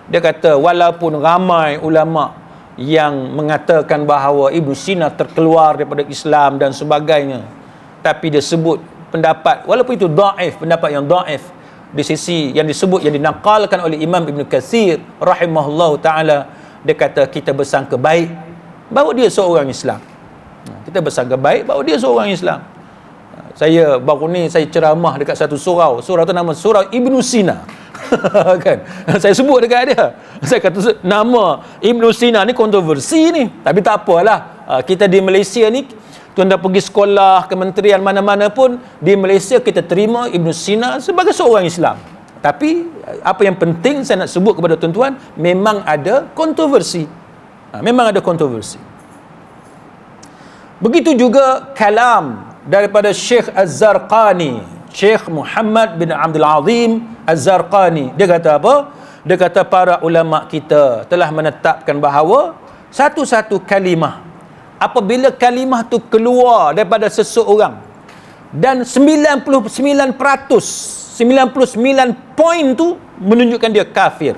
dia kata walaupun ramai ulama yang mengatakan bahawa Ibn Sina terkeluar daripada Islam dan sebagainya, tapi dia sebut pendapat walaupun itu dhaif, pendapat yang dhaif di sisi yang disebut, yang dinakalkan oleh Imam Ibn Katsir rahimahullahu ta'ala. Dia kata kita bersangka baik bahawa dia seorang Islam. Kita bersangka baik bahawa dia seorang Islam. Saya baru ni saya ceramah dekat satu surau. Surau tu nama Surau Ibn Sina. Kan? Saya sebut dekat dia. Saya kata nama Ibn Sina ni kontroversi ni. Tapi tak apalah. Kita di Malaysia ni, tuan-tuan pergi sekolah, kementerian mana-mana pun, di Malaysia kita terima Ibn Sina sebagai seorang Islam. Tapi apa yang penting saya nak sebut kepada tuan-tuan, memang ada kontroversi. Memang ada kontroversi. Begitu juga kalam daripada Syekh Az-Zarqani, Syekh Muhammad bin Abdul Azim Az-Zarqani. Dia kata apa? Dia kata para ulama kita telah menetapkan bahawa satu-satu kalimah, apabila kalimah tu keluar daripada seseorang dan 99%, 99 poin tu menunjukkan dia kafir,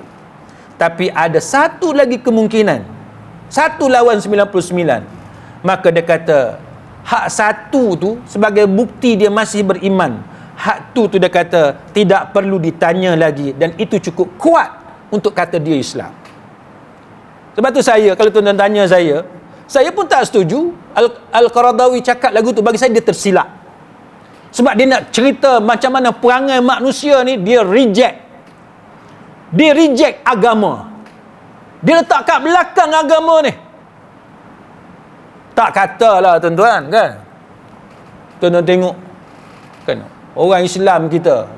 tapi ada satu lagi kemungkinan, satu lawan 99, maka dia kata hak satu tu sebagai bukti dia masih beriman. Hak tu dia kata tidak perlu ditanya lagi, dan itu cukup kuat untuk kata dia Islam. Sebab tu saya, kalau tuan-tuan tanya saya pun tak setuju Al-Qaradawi cakap lagu tu. Bagi saya dia tersilap. Sebab dia nak cerita macam mana perangai manusia ni, dia reject agama. Dia letak kat belakang agama ni. Tak katalah tuan-tuan, kan? Tuan-tuan tengok, kan, orang Islam kita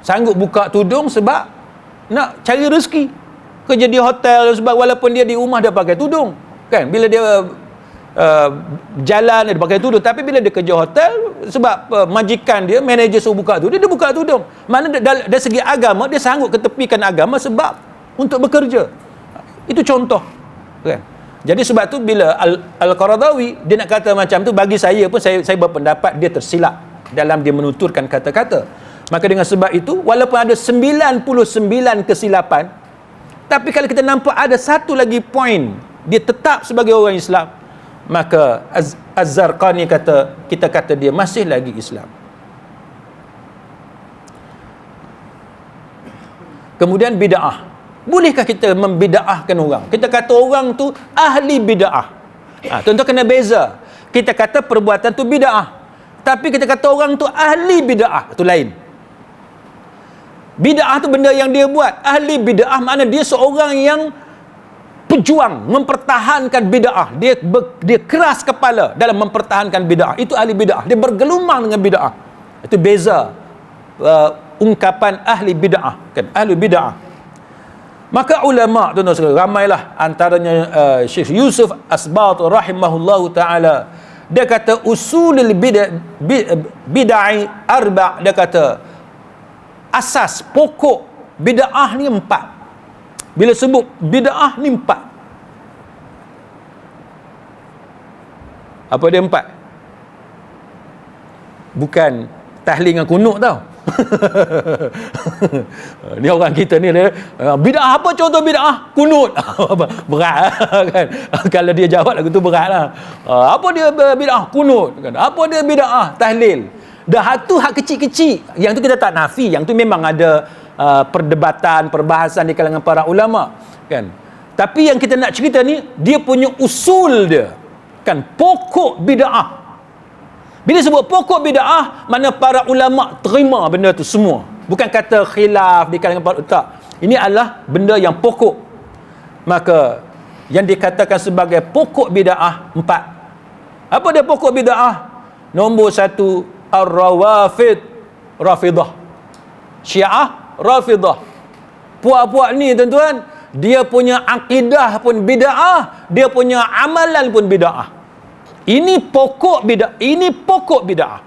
sanggup buka tudung sebab nak cari rezeki. Kerja di hotel, sebab walaupun dia di rumah dia pakai tudung, kan? Bila dia jalan dia pakai tudung, tapi bila dia kerja hotel, sebab majikan dia, manager suruh buka tudung, dia buka tudung. Mana dari segi agama dia sanggup ketepikan agama sebab untuk bekerja. Itu contoh, kan? Jadi sebab tu bila Al-Qaradawi dia nak kata macam tu, bagi saya pun saya berpendapat dia tersilap dalam dia menuturkan kata-kata. Maka dengan sebab itu, walaupun ada 99 kesilapan, tapi kalau kita nampak ada satu lagi poin dia tetap sebagai orang Islam, maka Az-Zarqani kata, kita kata dia masih lagi Islam. Kemudian bid'ah. Bolehkah kita membid'ahkan orang? Kita kata orang tu ahli bid'ah. Tuan-tuan kena beza. Kita kata perbuatan tu bid'ah, tapi kita kata orang tu ahli bid'ah, itu lain. Bid'ah tu benda yang dia buat. Ahli bid'ah makna dia seorang yang pejuang mempertahankan bid'ah. Dia keras kepala dalam mempertahankan bid'ah. Itu ahli bid'ah. Dia bergelumang dengan bid'ah. Itu beza ungkapan ahli bid'ah, kan? Ahli bid'ah. Maka ulama, tuan-tuan sekalian, ramailah, antaranya Syekh Yusuf Asbat rahimahullahu ta'ala, dia kata usulul bid'ah arba', dia kata asas pokok bid'ah ni 4. Bila sebut bid'ah ni 4. Apa dia 4? Bukan tahlil dengan kunut tau. Ni orang kita ni dia, bid'ah apa contoh bid'ah? Kunut. Berat kan. Kalau dia jawab lagu tu beratlah. Apa dia bid'ah? Kunut kan. Apa dia bid'ah? Tahlil. Dah tu hak kecil-kecil. Yang tu kita tak nafi, yang tu memang ada perdebatan, perbahasan di kalangan para ulama, kan. Tapi yang kita nak cerita ni, dia punya usul dia, kan, pokok bid'ah. Bila sebut pokok bid'ah, mana para ulama terima benda tu semua. Bukan kata khilaf di kalangan para, tak. Ini adalah benda yang pokok. Maka yang dikatakan sebagai pokok bid'ah 4. Apa dia pokok bid'ah? Nombor 1, Ar-Rawafid, Rafidah. Syiah Rafidah. Puak-puak ni tuan-tuan, dia punya akidah pun bid'ah, dia punya amalan pun bid'ah. Ini pokok bid'ah, ini pokok bid'ah.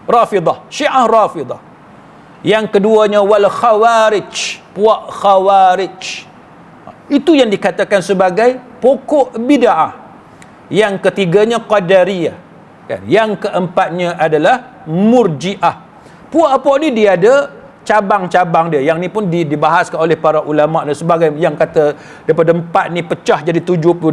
Rafidah, Syiah Rafidah. Yang keduanya wal Khawarij, puak Khawarij. Itu yang dikatakan sebagai pokok bid'ah. Yang ketiganya Qadariyah. Kan? Yang keempatnya adalah Murji'ah. Puak-puak ni dia ada cabang-cabang dia. Yang ni pun dibahaskan oleh para ulama dan sebagainya. Yang kata daripada 4 ni pecah jadi 72.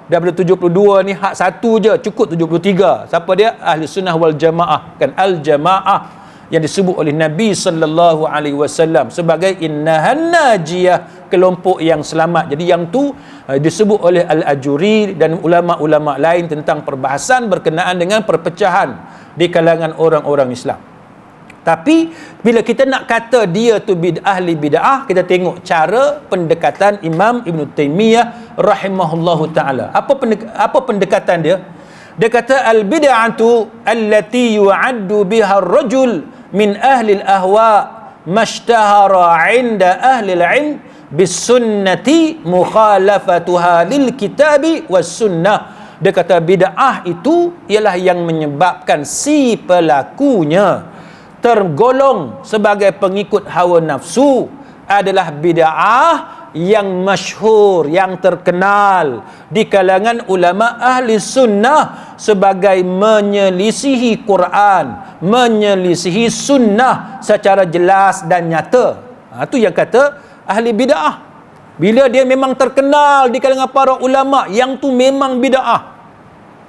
Daripada 72 ni hak satu je cukup 73. Siapa dia? Ahli Sunnah wal Jamaah. Kan Al-Jamaah yang disebut oleh Nabi sallallahu alaihi wasallam sebagai innahan najiyah, kelompok yang selamat. Jadi yang tu disebut oleh Al-Ajuri dan ulama-ulama lain tentang perbahasan berkenaan dengan perpecahan di kalangan orang-orang Islam. Tapi bila kita nak kata dia tu ahli bid'ah, kita tengok cara pendekatan Imam Ibn Taymiyah rahimahullahu ta'ala. Apa pendekatan dia? Dia kata al-bid'atu allati yu'addu biha ar-rajul min ahli al-ahwa mashtahara 'inda ahli al-'ilm bis-sunnati mukhalafatuha lil kitabi was sunnah. Dia kata bid'ah itu ialah yang menyebabkan si pelakunya tergolong sebagai pengikut hawa nafsu, adalah bid'ah yang masyhur, yang terkenal di kalangan ulama ahli sunnah sebagai menyelisihi Quran, menyelisihi sunnah secara jelas dan nyata. Itu yang kata ahli bid'ah. Bila dia memang terkenal di kalangan para ulama, yang tu memang bid'ah,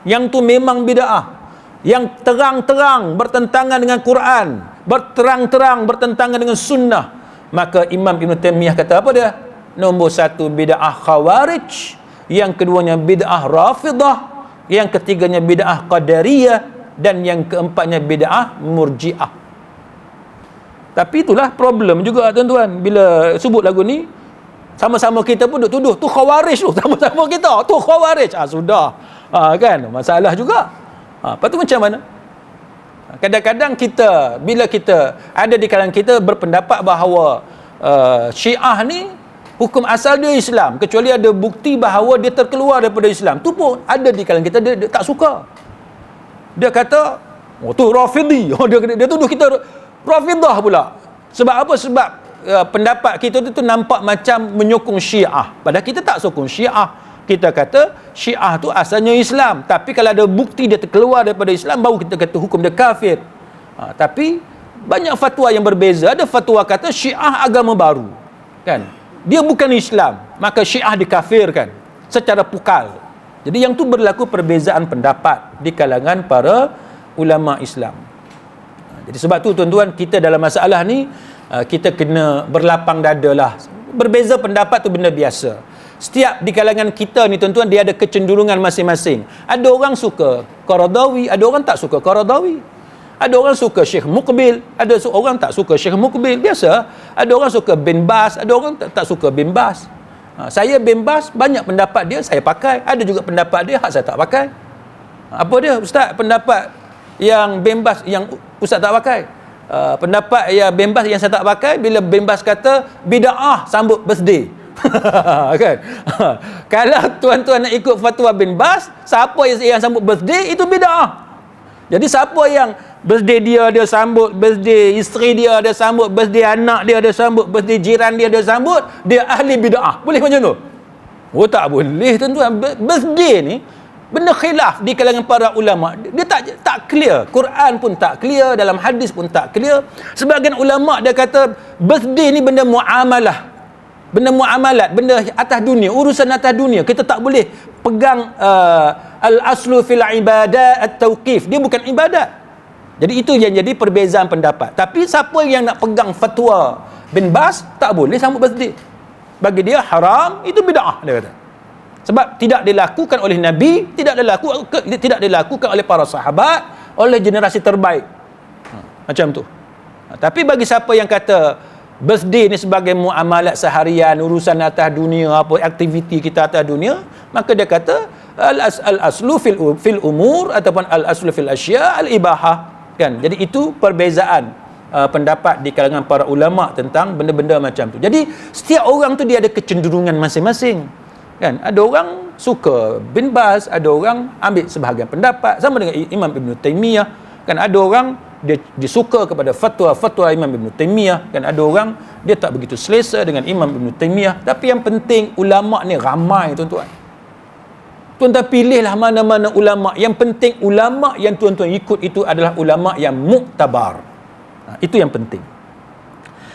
yang tu memang bid'ah, yang terang-terang bertentangan dengan Quran, berterang-terang bertentangan dengan sunnah, maka Imam Ibn Taymiyah kata apa dia? Nombor 1 bid'ah Khawarij, yang keduanya bid'ah Rafidah, yang ketiganya bid'ah Qadariyah, dan yang keempatnya bid'ah Murji'ah. Tapi itulah problem juga tuan-tuan, bila sebut lagu ni sama-sama kita pun duk tuduh tu Khawarij tu, sama-sama kita tu Khawarij. Sudah kan masalah juga. Lepas tu macam mana? Kadang-kadang kita, bila kita ada di kalangan kita berpendapat bahawa Syiah ni hukum asal dia Islam, kecuali ada bukti bahawa dia terkeluar daripada Islam, tu pun ada di kalangan kita, dia tak suka. Dia kata tu Rafidi. Dia tuduh kita Rafidah pula. Sebab apa? Sebab pendapat kita tu nampak macam menyokong Syiah, padahal kita tak sokong Syiah. Kita kata Syiah tu asalnya Islam, tapi kalau ada bukti dia terkeluar daripada Islam, baru kita kata hukum dia kafir. Tapi banyak fatwa yang berbeza. Ada fatwa kata Syiah agama baru, kan, dia bukan Islam, maka Syiah dikafirkan secara pukal. Jadi yang tu berlaku perbezaan pendapat di kalangan para ulama Islam. Jadi sebab tu tuan-tuan, kita dalam masalah ni kita kena berlapang dada lah. Berbeza pendapat tu benda biasa. Setiap di kalangan kita ni tuan-tuan, dia ada kecenderungan masing-masing. Ada orang suka Qaradawi, ada orang tak suka Qaradawi. Ada orang suka Syekh Muqbil, ada orang tak suka Syekh Muqbil. Biasa. Ada orang suka bin Bas, ada orang tak suka bin Bas. Saya bin Bas, banyak pendapat dia saya pakai. Ada juga pendapat dia hak saya tak pakai. Apa dia Ustaz pendapat yang bin Bas yang Ustaz tak pakai? Pendapat yang bin Bas yang saya tak pakai, bila bin Bas kata bid'ah sambut birthday. Kan? Kalau tuan-tuan nak ikut fatwa bin Bas, siapa yang sambut birthday itu bid'ah. Jadi siapa yang birthday dia sambut, birthday isteri dia sambut, birthday anak dia sambut, birthday jiran dia sambut, dia ahli bid'ah. Boleh macam tu? Oh tak boleh tuan-tuan. Birthday ni benda khilaf di kalangan para ulama. Dia tak clear. Quran pun tak clear, dalam hadis pun tak clear. Sebahagian ulama dia kata birthday ni benda muamalah, benda muamalat, benda atas dunia, urusan atas dunia. Kita tak boleh pegang al-aslu fil ibadah at-tauqif. Dia bukan ibadat. Jadi itu yang jadi perbezaan pendapat. Tapi siapa yang nak pegang fatwa bin Bas, tak boleh sambut birthday. Bagi dia haram, itu bid'ah dia kata. Sebab tidak dilakukan oleh Nabi, tidak dilakukan oleh para sahabat, oleh generasi terbaik. Macam tu. Tapi bagi siapa yang kata birthday ni sebagai muamalat seharian, urusan atas dunia, apa aktiviti kita atas dunia, maka dia kata al-aslu fil umur ataupun al-aslu fil asya al-ibahah, kan. Jadi itu perbezaan pendapat di kalangan para ulama tentang benda-benda macam tu. Jadi setiap orang tu dia ada kecenderungan masing-masing, kan. Ada orang suka bin Baz, ada orang ambil sebahagian pendapat sama dengan Imam Ibn Taymiyah, kan. Ada orang dia suka kepada fatwa Imam Ibn Taymiyah, kan. Ada orang dia tak begitu selesa dengan Imam Ibn Taymiyah. Tapi yang penting ulama ni ramai, tuan-tuan. Tuan-tuan pilihlah mana-mana ulama. Yang penting ulama yang tuan-tuan ikut itu adalah ulama yang muktabar. Itu yang penting.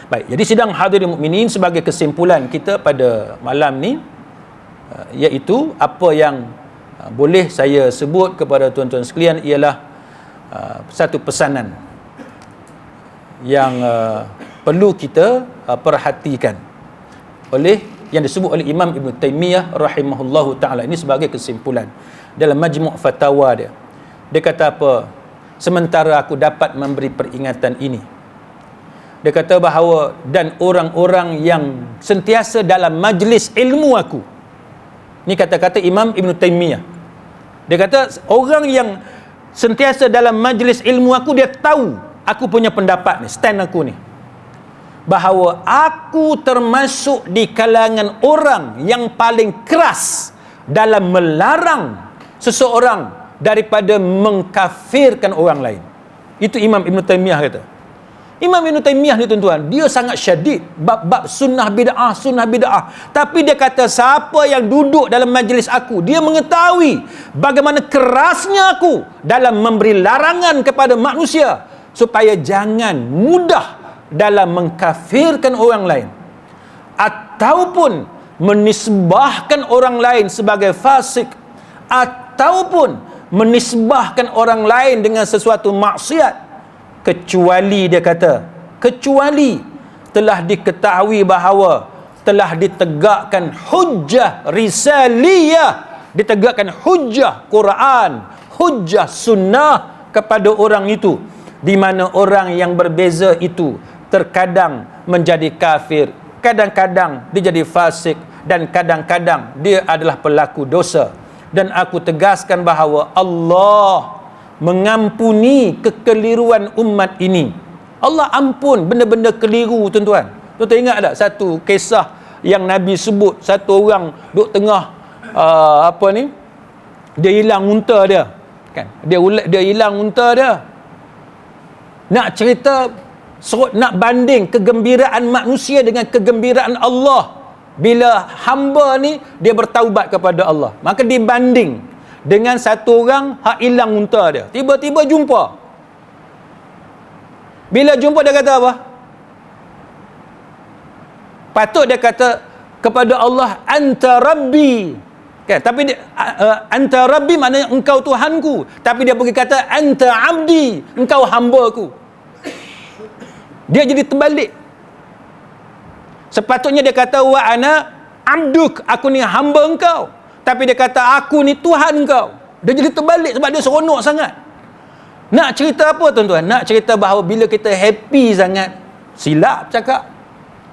Baik, jadi sidang hadirin mukminin, sebagai kesimpulan kita pada malam ni, iaitu apa yang boleh saya sebut kepada tuan-tuan sekalian ialah satu pesanan yang perlu kita perhatikan oleh yang disebut oleh Imam Ibn Taymiyah rahimahullahu ta'ala. Ini sebagai kesimpulan dalam majmu' fatawa dia. Dia kata apa? Sementara aku dapat memberi peringatan ini, dia kata bahawa dan orang-orang yang sentiasa dalam majlis ilmu aku. Ini kata-kata Imam Ibn Taymiyah. Dia kata orang yang sentiasa dalam majlis ilmu aku, dia tahu aku punya pendapat ni, stand aku ni, bahawa aku termasuk di kalangan orang yang paling keras dalam melarang seseorang daripada mengkafirkan orang lain. Itu Imam Ibn Taymiyah kata. Imam Ibn Taymiyah ni, tuan-tuan, dia sangat syadid bab sunnah bid'ah. Tapi dia kata siapa yang duduk dalam majlis aku, dia mengetahui bagaimana kerasnya aku dalam memberi larangan kepada manusia supaya jangan mudah dalam mengkafirkan orang lain ataupun menisbahkan orang lain sebagai fasik ataupun menisbahkan orang lain dengan sesuatu maksiat, kecuali dia kata, kecuali telah diketahui bahawa telah ditegakkan hujjah risaliyah, ditegakkan hujjah Quran, hujjah sunnah kepada orang itu, di mana orang yang berbeza itu terkadang menjadi kafir, kadang-kadang dia jadi fasik, dan kadang-kadang dia adalah pelaku dosa. Dan aku tegaskan bahawa Allah mengampuni kekeliruan umat ini. Allah ampun benda-benda keliru, tuan-tuan. Tuan-tuan ingat tak satu kisah yang Nabi sebut, satu orang duduk tengah dia hilang unta dia, kan. Dia hilang unta dia. Nak cerita, nak banding kegembiraan manusia dengan kegembiraan Allah bila hamba ni dia bertaubat kepada Allah. Maka dibanding dengan satu orang hak hilang unta dia, tiba-tiba jumpa. Bila jumpa dia kata apa? Patut dia kata kepada Allah, anta rabbi, kan. Tapi dia, anta rabbi maknanya engkau Tuhanku. Tapi dia pergi kata anta abdi, engkau hamba-ku. Dia jadi terbalik. Sepatutnya dia kata wa ana abduk, aku ni hamba engkau. Tapi dia kata aku ni Tuhan engkau. Dia jadi terbalik sebab dia seronok sangat. Nak cerita apa, tuan-tuan? Nak cerita bahawa bila kita happy sangat, silap cakap.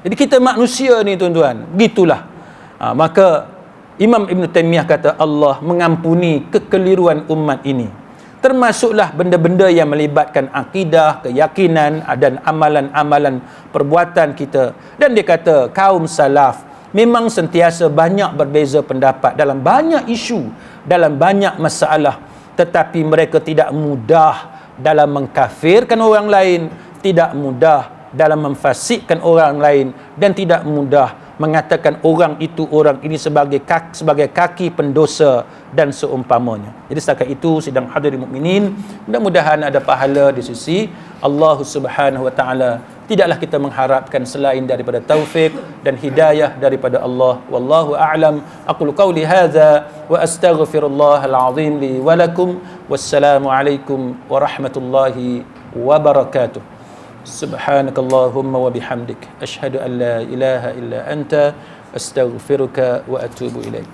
Jadi kita manusia ni, tuan-tuan, begitulah. Maka Imam Ibn Taymiyah kata Allah mengampuni kekeliruan umat ini. Termasuklah benda-benda yang melibatkan akidah, keyakinan dan amalan-amalan perbuatan kita. Dan dia kata kaum salaf memang sentiasa banyak berbeza pendapat dalam banyak isu, dalam banyak masalah, tetapi mereka tidak mudah dalam mengkafirkan orang lain, tidak mudah dalam memfasikkan orang lain, dan tidak mudah mengatakan orang itu, orang ini sebagai kaki pendosa dan seumpamanya. Jadi setakat itu sidang hadirin mukminin, mudah-mudahan ada pahala di sisi Allah Subhanahu wa taala. Tidaklah kita mengharapkan selain daripada taufik dan hidayah daripada Allah. Wallahu a'lam. Aqulu qawli hadza wa astaghfirullahal azim li wa lakum. Wassalamu alaikum warahmatullahi wabarakatuh. Subhanakallahumma wa bihamdik asyhadu an la ilaha illa anta astaghfiruka wa atubu ilaik.